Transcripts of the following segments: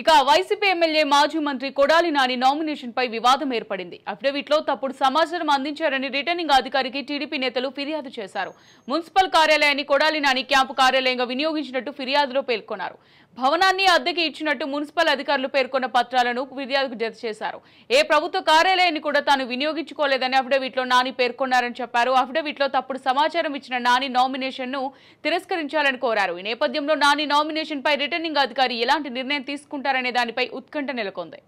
ఇక YCP MLA మాజీ మంత్రి కొడాలి నాని నామినేషన్ పై వివాదం ఏర్పడింది. అఫిడవిట్ లో తప్పుడు సమాచారం అందించారని రిటర్నింగ్ అధికారికి టీడీపీ నేతలు ఫిర్యాదు చేశారు. మున్సిపల్ కార్యాలయాన్ని కొడాలి నాని క్యాంపు కార్యాలయంగా వినియోగించినట్టు ఫిర్యాదులో పేర్కొన్నారు. భవనాన్ని అద్దెకి ఇచ్చినట్టు మున్సిపల్ అధికారులు పేర్కొన్న పత్రాలను ఫిర్యాదుకు జత చేశారు. ఏ ప్రభుత్వ కార్యాలయాన్ని కూడా తాను వినియోగించుకోలేదని అఫిడవిట్ లో నాని పేర్కొన్నారని చెప్పారు. అఫిడవిట్ లో తప్పుడు సమాచారం ఇచ్చిన నాని నామినేషన్ ను తిరస్కరించాలని కోరారు. ఈ నేపథ్యంలో నాని నామినేషన్ పై రిటర్నింగ్ అధికారి ఎలాంటి నిర్ణయం తీసుకుంటారనే దానిపై ఉత్కంఠ నెలకొంది.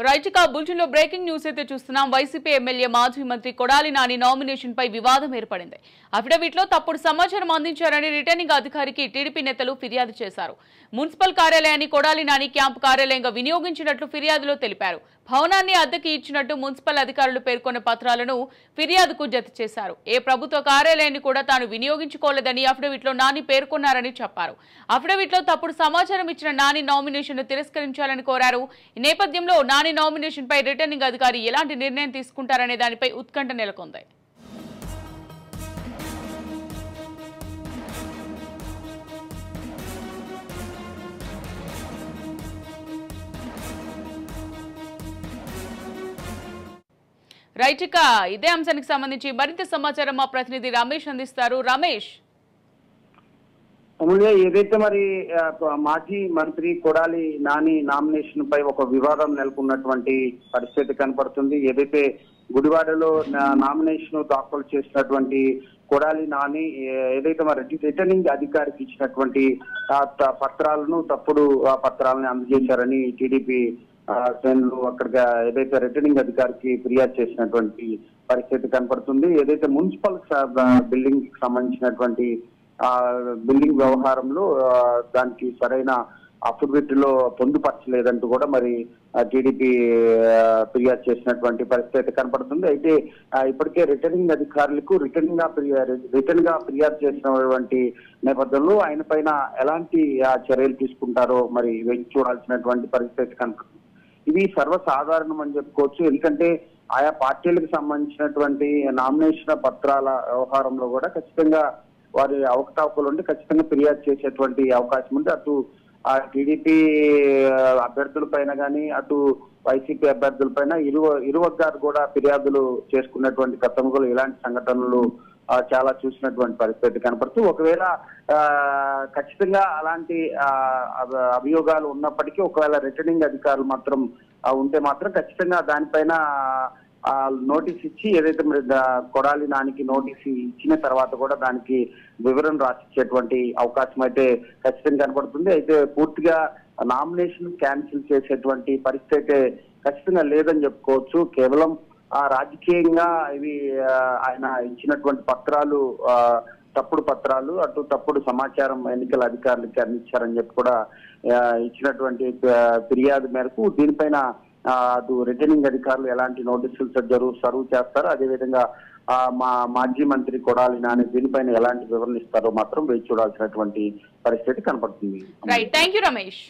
రైట్గా బులెటిన్లో బ్రేకింగ్ న్యూస్ అయితే చూస్తున్నాం. వైసీపీ ఎమ్మెల్యే మాజీ మంత్రి కొడాలి నాని నామినేషన్ పై వివాదం ఏర్పడింది. అఫిడవిట్ లో తప్పుడు సమాచారం అందించారని రిటర్నింగ్ అధికారికి టీడీపీ నేతలు ఫిర్యాదు చేశారు. మున్సిపల్ కార్యాలయాన్ని కొడాలి నాని క్యాంపు కార్యాలయంగా వినియోగించినట్లు ఫిర్యాదులో తెలిపారు. భవనాన్ని అద్దెకి ఇచ్చినట్టు మున్సిపల్ అధికారులు పేర్కొన్న పత్రాలను ఫిర్యాదుకు జత చేశారు. ఏ ప్రభుత్వ కార్యాలయాన్ని కూడా తాను వినియోగించుకోలేదని అఫిడవిట్ లో నాని పేర్కొన్నారని చెప్పారు. అఫిడవిట్ లో తప్పుడు సమాచారం ఇచ్చిన నాని నామినేషన్ ను తిరస్కరించాలని కోరారు. ఈ నేపథ్యంలో నాని నామినేషన్ పై రిటర్నింగ్ అధికారి ఎలాంటి నిర్ణయం తీసుకుంటారనే దానిపై ఉత్కంఠ నెలకొంది. రైట్, ఇక ఇదే అంశానికి సంబంధించి మరింత సమాచారం మా ప్రతినిధి రమేష్ అందిస్తారు. రమేష్, అమూల్య, ఏదైతే మరి మాజీ మంత్రి కొడాలి నాని నామినేషన్ పై ఒక వివాదం నెలకొన్నటువంటి పరిస్థితి కనపడుతుంది. ఏదైతే గుడివాడలో నామినేషన్ దాఖలు చేసినటువంటి కొడాలి నాని ఏదైతే మరి రిటర్నింగ్ అధికారికి ఇచ్చినటువంటి పత్రాలను తప్పుడు పత్రాలను అందజేశారని టీడీపీ శ్రేణులు అక్కడికి ఏదైతే రిటర్నింగ్ అధికారికి ఫిర్యాదు చేసినటువంటి పరిస్థితి కనపడుతుంది. ఏదైతే మున్సిపల్ బిల్డింగ్ కి సంబంధించినటువంటి బిల్డింగ్ వ్యవహారంలో దానికి సరైన అఫిడవిట్ లో పొందుపరచలేదంటూ కూడా మరి టీడీపీ ఫిర్యాదు చేసినటువంటి పరిస్థితి కనపడుతుంది. అయితే ఇప్పటికే రిటర్నింగ్ అధికారులకు రిటర్న్ గా ఫిర్యాదు చేసినటువంటి నేపథ్యంలో ఆయన పైన ఎలాంటి చర్యలు తీసుకుంటారో మరి వేచి చూడాల్సినటువంటి పరిస్థితి కనపడుతుంది. ఇది సర్వసాధారణం అని చెప్పుకోవచ్చు. ఎందుకంటే ఆయా పార్టీలకు సంబంధించినటువంటి నామినేషన్ పత్రాల వ్యవహారంలో కూడా ఖచ్చితంగా వారి అవకతవకలు ఉంటే ఖచ్చితంగా ఫిర్యాదు చేసేటువంటి అవకాశం ఉంది. అటు ఆ టీడీపీ అభ్యర్థుల పైన కానీ అటు వైసీపీ అభ్యర్థుల పైన ఇరు వర్గాలు కూడా ఫిర్యాదులు చేసుకున్నటువంటి గతంలో ఇలాంటి సంఘటనలు చాలా చూసినటువంటి పరిస్థితి కనపడుతూ ఒకవేళ ఖచ్చితంగా అలాంటి అభియోగాలు ఉన్నప్పటికీ ఒకవేళ రిటర్నింగ్ అధికారులు మాత్రం ఉంటే మాత్రం ఖచ్చితంగా దానిపైన నోటీస్ ఇచ్చి ఏదైతే మరి కొడాలి నానికి నోటీస్ ఇచ్చిన తర్వాత కూడా దానికి వివరణ రాసిచ్చేటువంటి అవకాశం అయితే ఖచ్చితంగా కనపడుతుంది. అయితే పూర్తిగా నామినేషన్ క్యాన్సిల్ చేసేటువంటి పరిస్థితి అయితే ఖచ్చితంగా లేదని చెప్పుకోవచ్చు. కేవలం రాజకీయంగా ఇవి ఆయన ఇచ్చినటువంటి పత్రాలు తప్పుడు పత్రాలు, అటు తప్పుడు సమాచారం ఎన్నికల అధికారులకి అందించారని చెప్పి కూడా ఇచ్చినటువంటి ఫిర్యాదు మేరకు దీనిపైన అటు రిటర్నింగ్ అధికారులు ఎలాంటి నోటీసులు సర్వ్ చేస్తారో, అదేవిధంగా మాజీ మంత్రి కొడాలి నాని దీనిపైన ఎలాంటి వివరణ ఇస్తారో మాత్రం వేచి చూడాల్సినటువంటి పరిస్థితి కనపడుతుంది. Right, thank you Ramesh.